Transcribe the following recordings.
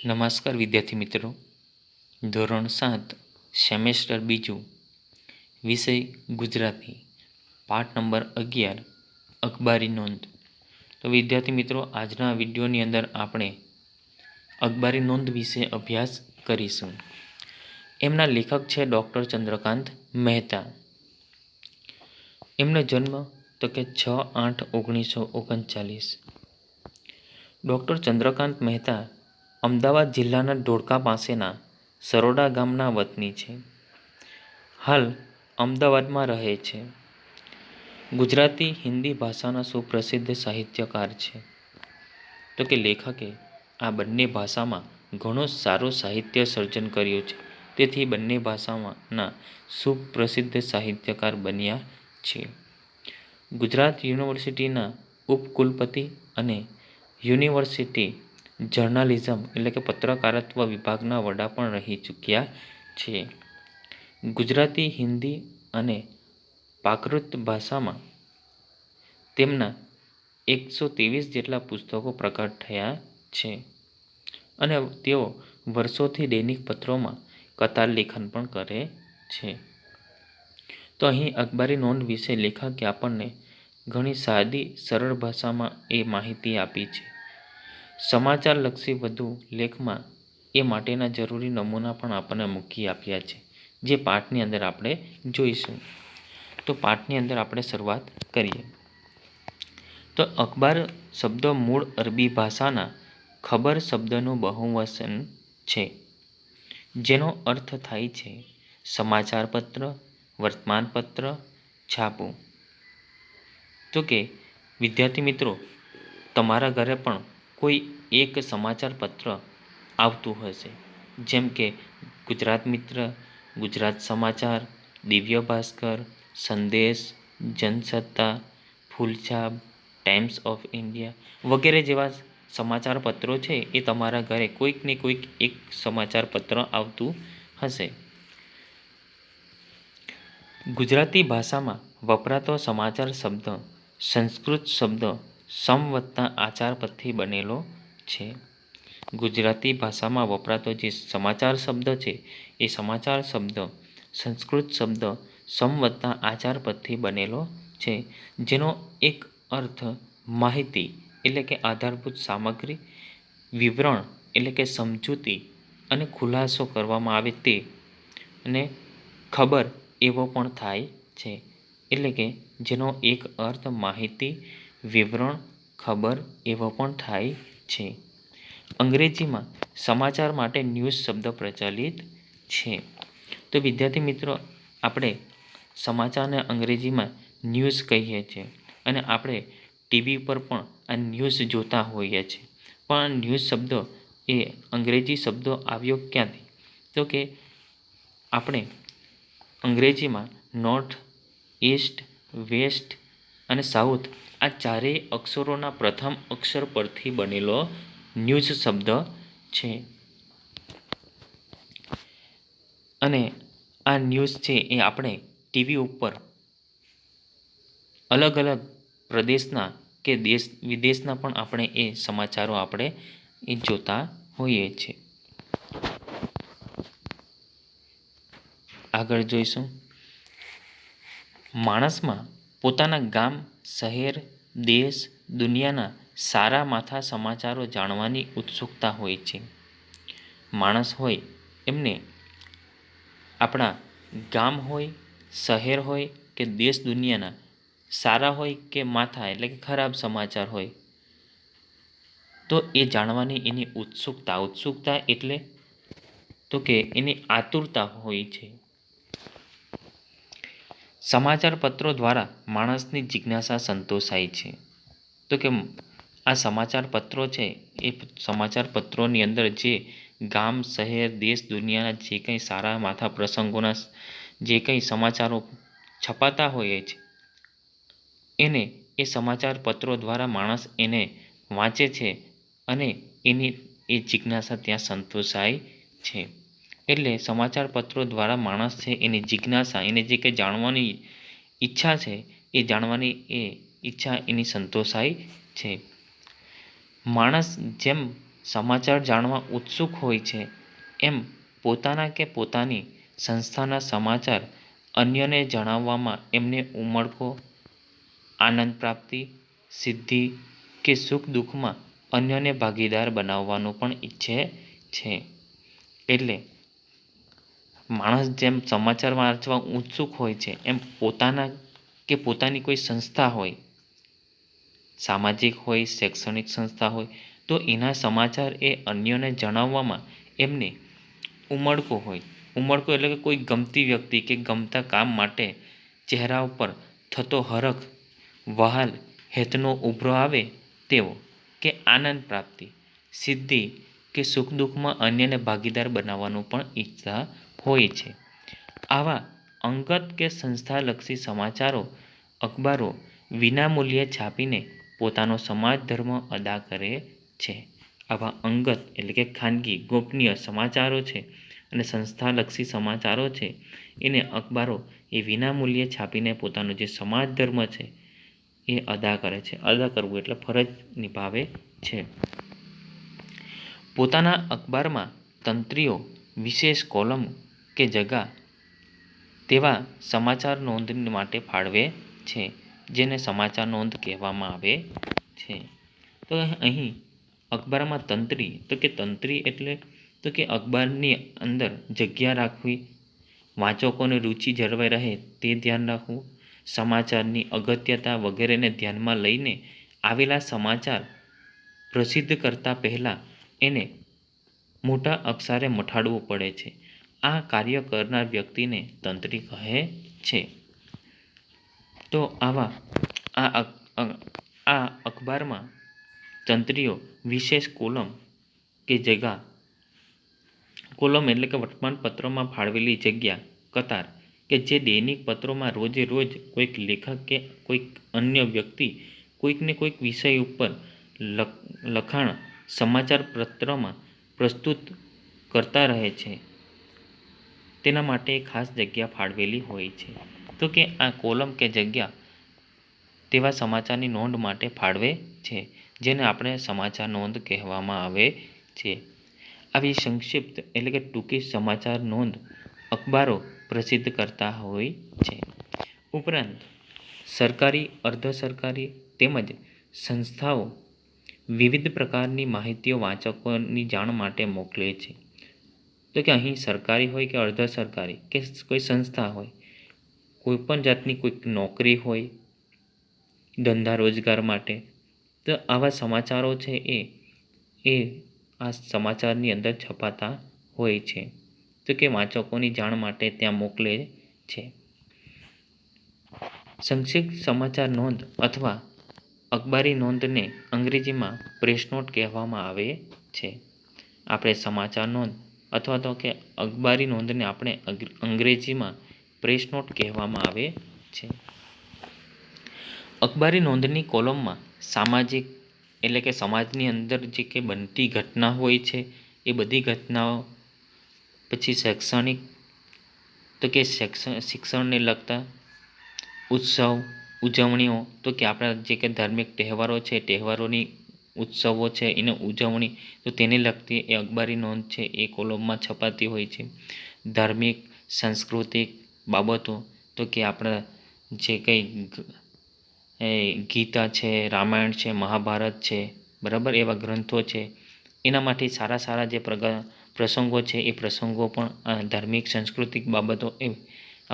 નમસ્કાર વિદ્યાર્થી મિત્રો, ધોરણ 7 સેમેસ્ટર બીજું, વિષય ગુજરાતી, પાઠ નંબર 11 અખબારી નોંધ. તો વિદ્યાર્થી મિત્રો, આજના વિડીયોની અંદર આપણે અખબારી નોંધ વિશે અભ્યાસ કરીશું. એમના લેખક છે ડૉક્ટર ચંદ્રકાંત મહેતા. એમનો જન્મ તો કે 6/8/1939. ડૉક્ટર ચંદ્રકાંત મહેતા અમદાવાદ જિલ્લાના ધોળકા પાસેના સરોડા ગામના વતની છે. હાલ અમદાવાદમાં રહે છે. ગુજરાતી હિન્દી ભાષાના સુપ્રસિદ્ધ સાહિત્યકાર છે. તો કે લેખકે આ બંને ભાષામાં ઘણું સારું સાહિત્ય સર્જન કર્યું છે. તેથી બંને ભાષામાંના સુપ્રસિદ્ધ સાહિત્યકાર બન્યા છે. ગુજરાત યુનિવર્સિટીના ઉપકુલપતિ અને યુનિવર્સિટી જર્નાલિઝમ એટલે કે પત્રકારત્વ વિભાગના વડા પણ રહી ચૂક્યા છે. ગુજરાતી, હિન્દી અને પ્રાકૃત ભાષામાં તેમના 123 જેટલા પુસ્તકો પ્રકટ થયા છે અને તેઓ વર્ષોથી દૈનિક પત્રોમાં કથા લેખન પણ કરે છે. તો અહીં અખબારી નોંધ વિશે લેખકે આપણને ઘણી સાદી સરળ ભાષામાં એ માહિતી આપી છે. સમાચારલક્ષી વધુ લેખમાં એ માટેના જરૂરી નમૂના પણ આપણને મૂકી આપ્યા છે, જે પાઠની અંદર આપણે જોઈશું. તો પાઠની અંદર આપણે શરૂઆત કરીએ. તો અખબાર શબ્દ મૂળ અરબી ભાષાના ખબર શબ્દનું બહુવચન છે, જેનો અર્થ થાય છે સમાચાર પત્ર, વર્તમાનપત્ર, છાપું. તો કે વિદ્યાર્થી મિત્રો, તમારા ઘરે પણ કોઈ એક સમાચાર પત્ર આવતું હશે, જેમ કે ગુજરાત મિત્ર, ગુજરાત સમાચાર, દિવ્ય ભાસ્કર, સંદેશ, Jansatta, Phulchhab, times of India વગેરે જેવા સમાચાર પત્રો છે. એ તમારા ઘરે કોઈક ને કોઈક એક સમાચાર પત્ર આવતું હશે. ગુજરાતી ભાષામાં વપરાતો સમાચાર શબ્દ સંસ્કૃત શબ્દ સમ વત્તા આચાર પરથી બનેલો છે. ગુજરાતી ભાષામાં વપરાતો જે સમાચાર શબ્દ છે, એ સમાચાર શબ્દ સંસ્કૃત શબ્દ સમ વત્તા આચાર પરથી બનેલો છે, જેનો એક અર્થ માહિતી એટલે કે આધારભૂત સામગ્રી, વિવરણ એટલે કે સમજૂતી અને ખુલાસો કરવામાં આવે તે, અને ખબર એવો પણ થાય છે. એટલે કે જેનો એક અર્થ માહિતી, વિવરણ, ખબર એવો પણ થાય છે. અંગ્રેજીમાં સમાચાર માટે ન્યૂઝ શબ્દ પ્રચલિત છે. તો વિદ્યાર્થી મિત્રો, આપણે સમાચારને અંગ્રેજીમાં ન્યૂઝ કહીએ છીએ અને આપણે ટીવી પર પણ આ ન્યૂઝ જોતા હોઈએ છીએ. પણ ન્યૂઝ શબ્દ એ અંગ્રેજી શબ્દો આવ્યો ક્યાંથી? તો કે આપણે અંગ્રેજીમાં નોર્થ, ઈસ્ટ, વેસ્ટ અને સાઉથ આ ચારેય અક્ષરોના પ્રથમ અક્ષર પરથી બનેલો ન્યૂઝ શબ્દ છે. અને આ ન્યૂઝ છે એ આપણે ટીવી ઉપર અલગ અલગ પ્રદેશના કે દેશ વિદેશના પણ આપણે એ સમાચારો આપણે એ જોતા હોઈએ છીએ. આગળ જોઈશું. માણસમાં પોતાના ગામ, શહેર, દેશ, દુનિયાના સારા માથા સમાચારો જાણવાની ઉત્સુકતા હોય છે. માણસ હોય એમને આપણા ગામ હોય, શહેર હોય કે દેશ દુનિયાના સારા હોય કે માથા એટલે કે ખરાબ સમાચાર હોય, તો એ જાણવાની એની ઉત્સુકતા એટલે તો કે એની આતુરતા હોય છે. સમાચાર પત્રો દ્વારા માણસની જિજ્ઞાસા સંતોષાય છે. તો કે આ સમાચાર પત્રો છે, એ સમાચાર પત્રોની અંદર જે ગામ, શહેર, દેશ, દુનિયાના જે કંઈ સારા માથા પ્રસંગોના જે કંઈ સમાચારો છપાતા હોય છે, એને એ સમાચાર પત્રો દ્વારા માણસ એને વાંચે છે અને એની એ જિજ્ઞાસા ત્યાં સંતોષાય છે. એટલે સમાચાર પત્રો દ્વારા માણસ છે એની જિજ્ઞાસા, એને જે કંઈ જાણવાની ઈચ્છા છે, એ જાણવાની એ ઈચ્છા એની સંતોષાય છે. માણસ જેમ સમાચાર જાણવા ઉત્સુક હોય છે, એમ પોતાના કે પોતાની સંસ્થાના સમાચાર અન્યને જણાવવામાં એમને ઉમળકો, આનંદ પ્રાપ્તિ, સિદ્ધિ કે સુખ દુઃખમાં અન્યને ભાગીદાર બનાવવાનું પણ ઈચ્છે છે. એટલે માણસ જેમ સમાચાર વાંચવા ઉત્સુક હોય છે, એમ પોતાના કે પોતાની કોઈ સંસ્થા હોય, સામાજિક હોય, શૈક્ષણિક સંસ્થા હોય, તો એના સમાચાર એ અન્યોને જણાવવામાં એમને ઉમળકો હોય. ઉમળકો એટલે કે કોઈ ગમતી વ્યક્તિ કે ગમતા કામ માટે ચહેરા ઉપર થતો હરખ, વહાલ, હેતનો ઉભરો આવે તેવો, કે આનંદ પ્રાપ્તિ, સિદ્ધિ કે સુખ દુઃખમાં અન્યને ભાગીદાર બનાવવાનું પણ ઈચ્છતા હોય છે. આવા અંગત કે સંસ્થાલક્ષી સમાચારો અખબારો વિનામૂલ્યે છાપીને પોતાનો સમાજ ધર્મ અદા કરે છે. આવા અંગત એટલે કે ખાનગી, ગોપનીય સમાચારો છે અને સંસ્થાલક્ષી સમાચારો છે, એને અખબારો એ વિનામૂલ્યે છાપીને પોતાનો જે સમાજ ધર્મ છે એ અદા કરે છે. અદા કરવું એટલે ફરજ નિભાવે છે. પોતાના અખબારમાં તંત્રીઓ વિશેષ કોલમ કે જગા તેવા સમાચાર નોંધ માટે ફાળવે છે, જેને સમાચાર નોંધ કહેવામાં આવે છે. તો અહીં અખબારમાં તંત્રી, તો કે તંત્રી એટલે તો કે અખબારની અંદર જગ્યા રાખવી, વાંચકોને રુચિ જળવાઈ રહે તે ધ્યાન રાખવું, સમાચારની અગત્યતા વગેરેને ધ્યાનમાં લઈને આવેલા સમાચાર પ્રસિદ્ધ કરતા પહેલાં એને મોટા અક્ષરે મઠાડવું પડે છે. આ કાર્ય કરનાર વ્યક્તિને તંત્રી કહે છે. તો આવા આ અખબારમાં તંત્રીઓ વિશેષ કોલમ કે જગા, કોલમ એટલે કે વર્તમાનપત્રોમાં ફાળવેલી જગ્યા, કતાર કે જે દૈનિક પત્રોમાં રોજે રોજ કોઈક લેખક કે કોઈક અન્ય વ્યક્તિ કોઈકને કોઈક વિષય ઉપર લખાણ સમાચાર પત્રમાં પ્રસ્તુત કરતા રહે છે, તેના માટે ખાસ જગ્યા ફાળવેલી હોય છે. તો કે આ કોલમ કે જગ્યા તેવા સમાચારની નોંધ માટે ફાળવે છે, જેને આપણે સમાચાર નોંધ કહેવામાં આવે છે. આવી સંક્ષિપ્ત એટલે કે ટૂંકી સમાચાર નોંધ અખબારો પ્રસિદ્ધ કરતા હોય છે. ઉપરાંત સરકારી, અર્ધ સરકારી તેમજ સંસ્થાઓ વિવિધ પ્રકારની માહિતીઓ વાંચકોની જાણ માટે મોકલે છે. તો કે અહીં સરકારી હોય કે અર્ધ સરકારી કે કોઈ સંસ્થા હોય, કોઈ પણ જાતની કોઈક નોકરી હોય, ધંધા રોજગાર માટે, તો આવા સમાચારો છે એ આ સમાચારની અંદર છપાતા હોય છે. તો કે વાંચકોની જાણ માટે ત્યાં મોકલે છે. સંક્ષિપ્ત સમાચાર નોંધ અથવા અખબારી નોંધને અંગ્રેજીમાં પ્રેસ નોટ કહેવામાં આવે છે. આપણે સમાચાર નોંધ અથવા તો કે અખબારી નોંધને આપણે અંગ્રેજીમાં પ્રેસ નોટ કહેવામાં આવે છે. અખબારી નોંધની કોલમમાં સામાજિક એટલે કે સમાજની અંદર જે કે બનતી ઘટના હોય છે એ બધી ઘટનાઓ, પછી શૈક્ષણિક તો કે શિક્ષણને લગતા ઉત્સવ, ઉજવણીઓ, તો કે આપણા જે કે ધાર્મિક તહેવારો છે, તહેવારોની ઉત્સવો છે એની ઉજવણી, તો તેને લગતી એ અખબારી નોંધ છે એ કોલમમાં છપાતી હોય છે. ધાર્મિક, સાંસ્કૃતિક બાબતો, તો કે આપણા જે કંઈ ગીતા છે, રામાયણ છે, મહાભારત છે, બરાબર, એવા ગ્રંથો છે, એના માટે સારા સારા જે પ્રસંગો છે એ પ્રસંગો પણ ધાર્મિક સાંસ્કૃતિક બાબતો એ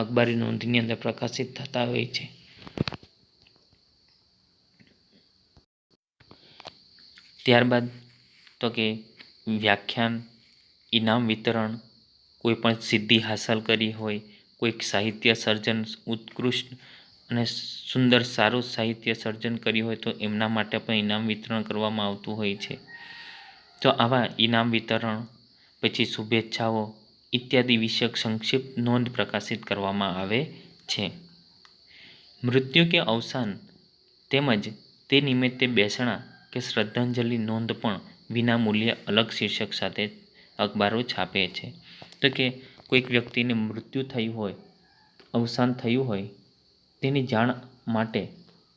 અખબારી નોંધની અંદર પ્રકાશિત થતા હોય છે. ત્યારબાદ તો કે વ્યાખ્યાન, ઇનામ વિતરણ, કોઈ પણ સિદ્ધિ હાંસલ કરી હોય, કોઈક સાહિત્ય સર્જન ઉત્કૃષ્ટ અને સુંદર સારું સાહિત્ય સર્જન કર્યું હોય તો એમના માટે પણ ઇનામ વિતરણ કરવામાં આવતું હોય છે. તો આવા ઇનામ વિતરણ, પછી શુભેચ્છાઓ ઇત્યાદિ વિષયક સંક્ષિપ્ત નોંધ પ્રકાશિત કરવામાં આવે છે. મૃત્યુ કે અવસાન તેમજ તે નિમિત્તે બેસણા કે શ્રદ્ધાંજલિ નોંધ પણ વિનામૂલ્યે અલગ શીર્ષક સાથે અખબારો છાપે છે. તો કે કોઈક વ્યક્તિને મૃત્યુ થયું હોય, અવસાન થયું હોય, તેની જાણ માટે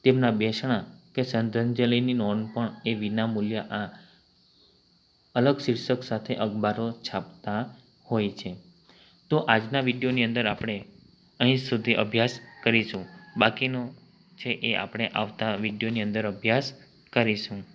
તેમના બેસણા કે શ્રદ્ધાંજલિની નોંધ પણ એ વિનામૂલ્યે આ અલગ શીર્ષક સાથે અખબારો છાપતા હોય છે. તો આજના વિડીયોની અંદર આપણે અહીં સુધી અભ્યાસ કરીશું. બાકીનો છે એ આપણે આવતા વિડીયોની અંદર અભ્યાસ કરીશું.